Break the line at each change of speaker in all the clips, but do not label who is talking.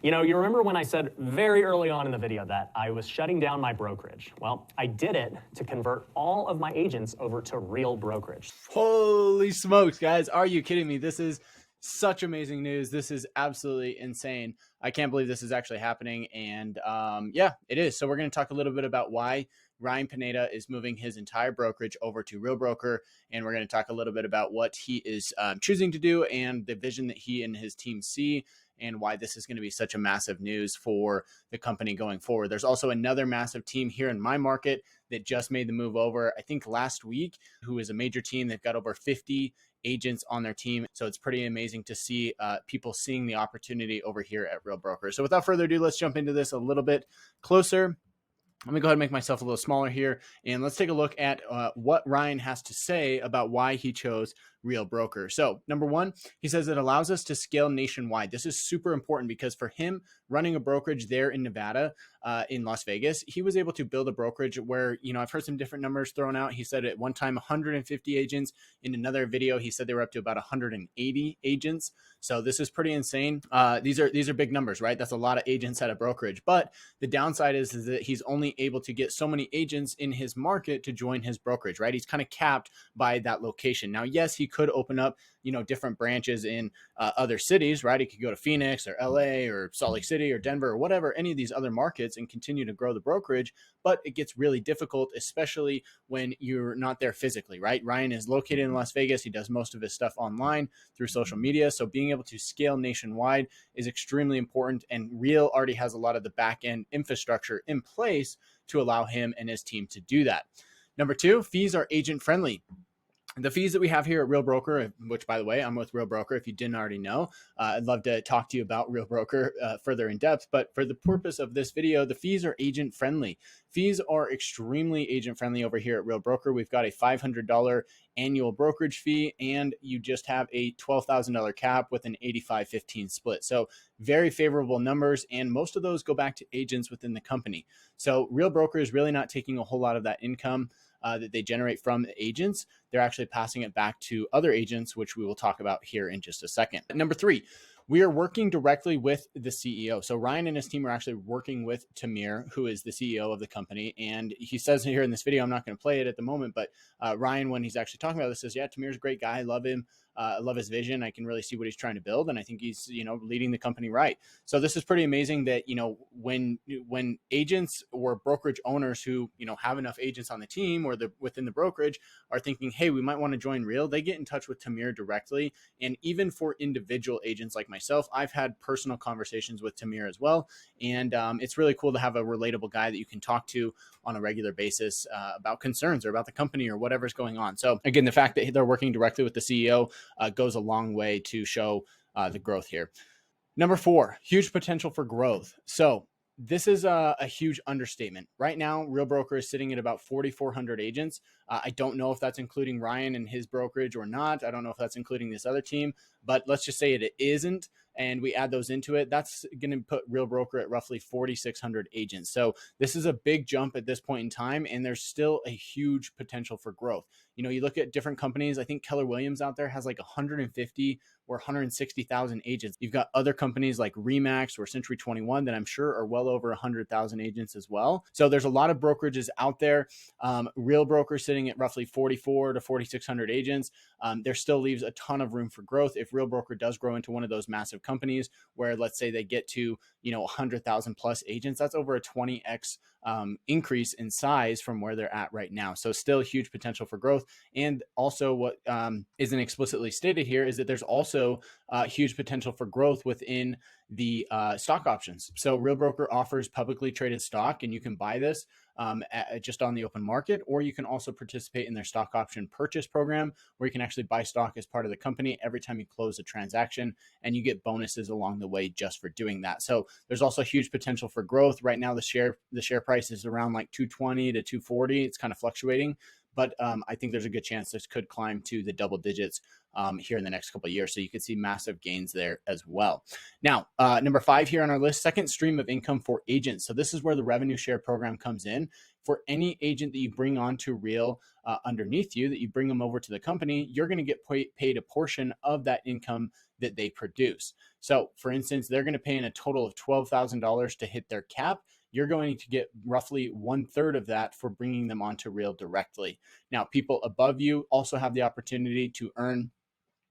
You know, you remember when I said very early on in the video that I was shutting down my brokerage? Well, I did it to convert all of my agents over to real brokerage.
Holy smokes, guys. Are you kidding me? This is such amazing news. This is absolutely insane. I can't believe this is actually happening. And yeah, it is. So we're going to talk a little bit about why Ryan Pineda is moving his entire brokerage over to Real Broker. And we're going to talk a little bit about what he is choosing to do and the vision that he and his team see, and why this is going to be such a massive news for the company going forward. There's also another massive team here in my market that just made the move over, I think last week, who is a major team. They've got over 50 agents on their team. So it's pretty amazing to see people seeing the opportunity over here at Real Broker. So without further ado, let's jump into this a little bit closer. Let me go ahead and make myself a little smaller here, and let's take a look at what Ryan has to say about why he chose Real Broker. So number one, he says it allows us to scale nationwide. This is super important because for him, running a brokerage there in Nevada, in Las Vegas, he was able to build a brokerage where, you know, I've heard some different numbers thrown out. He said at one time 150 agents. In another video, he said they were up to about 180 agents. So this is pretty insane. These are big numbers, right? That's a lot of agents at a brokerage. But the downside is that he's only able to get so many agents in his market to join his brokerage, right? He's kind of capped by that location. Now, yes, he could open up, you know, different branches in other cities, right? He could go to Phoenix or LA or Salt Lake City or Denver or whatever, any of these other markets, and continue to grow the brokerage. But it gets really difficult, especially when you're not there physically, right? Ryan is located in Las Vegas. He does most of his stuff online through social media. So being able to scale nationwide is extremely important. And Real already has a lot of the back end infrastructure in place to allow him and his team to do that. Number two, fees are agent friendly. The fees that we have here at Real Broker, which, by the way, I'm with Real Broker if you didn't already know, I'd love to talk to you about Real Broker further in depth. But for the purpose of this video, the fees are agent friendly. Fees are extremely agent friendly over here at Real Broker. We've got a $500 annual brokerage fee, and you just have a $12,000 cap with an 85-15 split. So very favorable numbers, and most of those go back to agents within the company. So Real Broker is really not taking a whole lot of that income that they generate from the agents. They're actually passing it back to other agents, which we will talk about here in just a second. Number three, we are working directly with the CEO. So Ryan and his team are actually working with Tamir, who is the CEO of the company. And he says here in this video, I'm not going to play it at the moment, but Ryan, when he's actually talking about this, says, yeah, Tamir's a great guy. I love him. I love his vision. I can really see what he's trying to build. And I think he's, you know, leading the company right. So this is pretty amazing that, you know, when agents or brokerage owners who, you know, have enough agents on the team or within the brokerage are thinking, hey, we might want to join Real, they get in touch with Tamir directly. And even for individual agents like myself, I've had personal conversations with Tamir as well. And it's really cool to have a relatable guy that you can talk to on a regular basis about concerns or about the company or whatever's going on. So again, the fact that they're working directly with the CEO goes a long way to show the growth here. Number four, huge potential for growth. So this is a huge understatement. Right now, Real Broker is sitting at about 4,400 agents. I don't know if that's including Ryan and his brokerage or not. I don't know if that's including this other team, but let's just say it isn't, and we add those into it. That's going to put Real Broker at roughly 4,600 agents. So this is a big jump at this point in time, and there's still a huge potential for growth. You know, you look at different companies. I think Keller Williams out there has like 150 or 160,000 agents. You've got other companies like Remax or Century 21 that I'm sure are well over 100,000 agents as well. So there's a lot of brokerages out there. Real Broker sitting at roughly 44 to 4,600 agents. There still leaves a ton of room for growth. If Real Broker does grow into one of those massive companies where, let's say, they get to, you know, 100,000 plus agents, that's over a 20x increase in size from where they're at right now. So still huge potential for growth. And also what isn't explicitly stated here is that there's also huge potential for growth within the stock options. So Real Broker offers publicly traded stock, and you can buy this just on the open market, or you can also participate in their stock option purchase program, where you can actually buy stock as part of the company every time you close a transaction, and you get bonuses along the way just for doing that. So there's also huge potential for growth. Right now, the share price is around like 220 to 240. It's kind of fluctuating, but I think there's a good chance this could climb to the double digits here in the next couple of years. So you could see massive gains there as well. Now, number 5 here on our list, second stream of income for agents. So this is where the revenue share program comes in. For any agent that you bring onto Real underneath you, that you bring them over to the company, you're going to get paid a portion of that income that they produce. So for instance, they're going to pay in a total of $12,000 to hit their cap. You're going to get roughly 1/3 of that for bringing them onto Real directly. Now, people above you also have the opportunity to earn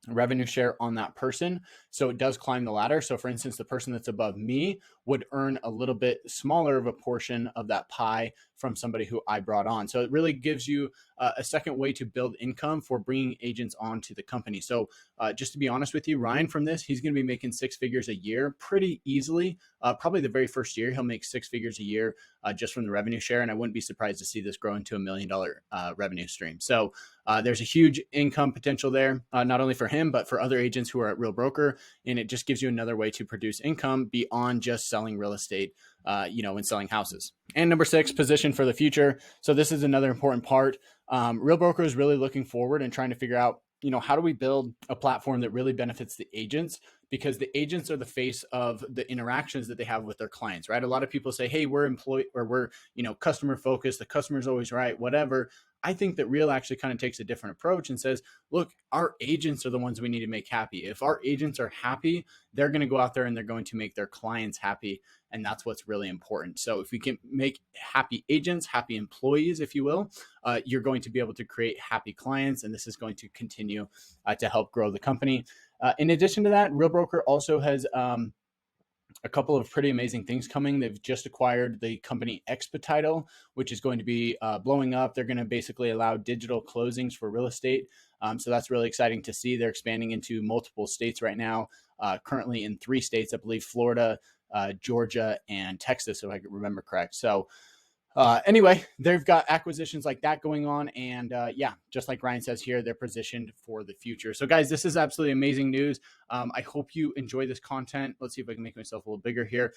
revenue share on that person. So it does climb the ladder. So for instance, the person that's above me would earn a little bit smaller of a portion of that pie from somebody who I brought on. So it really gives you a second way to build income for bringing agents onto the company. So just to be honest with you, Ryan from this, he's going to be making 6 figures a year pretty easily. Probably the very first year, he'll make 6 figures a year just from the revenue share. And I wouldn't be surprised to see this grow into $1 million revenue stream. So there's a huge income potential there, not only for him, but for other agents who are at Real Broker. And it just gives you another way to produce income beyond just selling real estate, and selling houses. And number 6, position for the future. So this is another important part. Real Broker is really looking forward and trying to figure out, how do we build a platform that really benefits the agents? Because the agents are the face of the interactions that they have with their clients, right? A lot of people say, hey, we're employee or we're, customer focused. The customer's always right, whatever. I think that Real actually kind of takes a different approach and says, look, our agents are the ones we need to make happy. If our agents are happy, they're going to go out there and they're going to make their clients happy. And that's what's really important. So if we can make happy agents, happy employees, if you will, you're going to be able to create happy clients. And this is going to continue to help grow the company. In addition to that, Real Broker also has a couple of pretty amazing things coming. They've just acquired the company Expetitle, which is going to be blowing up. They're going to basically allow digital closings for real estate. So that's really exciting to see. They're expanding into multiple states right now, currently in 3 states, I believe Florida, Georgia, and Texas, if I remember correct. So anyway, they've got acquisitions like that going on. And just like Ryan says here, they're positioned for the future. So guys, this is absolutely amazing news. I hope you enjoy this content. Let's see if I can make myself a little bigger here.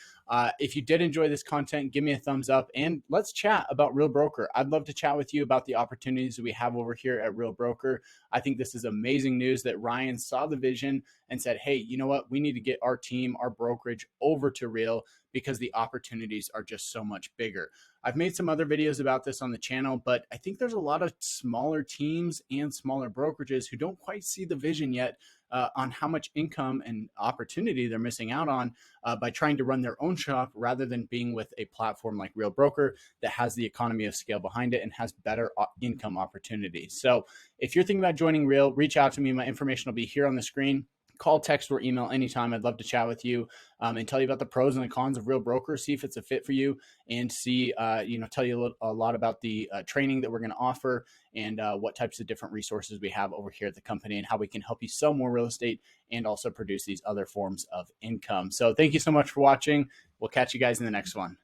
If you did enjoy this content, give me a thumbs up and let's chat about Real Broker. I'd love to chat with you about the opportunities that we have over here at Real Broker. I think this is amazing news that Ryan saw the vision and said, hey, you know what? We need to get our team, our brokerage over to Real because the opportunities are just so much bigger. I've made some other videos about this on the channel, but I think there's a lot of smaller teams and smaller brokerages who don't quite see the vision yet on how much income and opportunity they're missing out on by trying to run their own shop rather than being with a platform like Real Broker that has the economy of scale behind it and has better income opportunities. So if you're thinking about joining Real, reach out to me. My information will be here on the screen. Call, text, or email anytime. I'd love to chat with you and tell you about the pros and the cons of Real Broker, see if it's a fit for you, and see, tell you a lot about the training that we're going to offer and what types of different resources we have over here at the company and how we can help you sell more real estate and also produce these other forms of income. So thank you so much for watching. We'll catch you guys in the next one.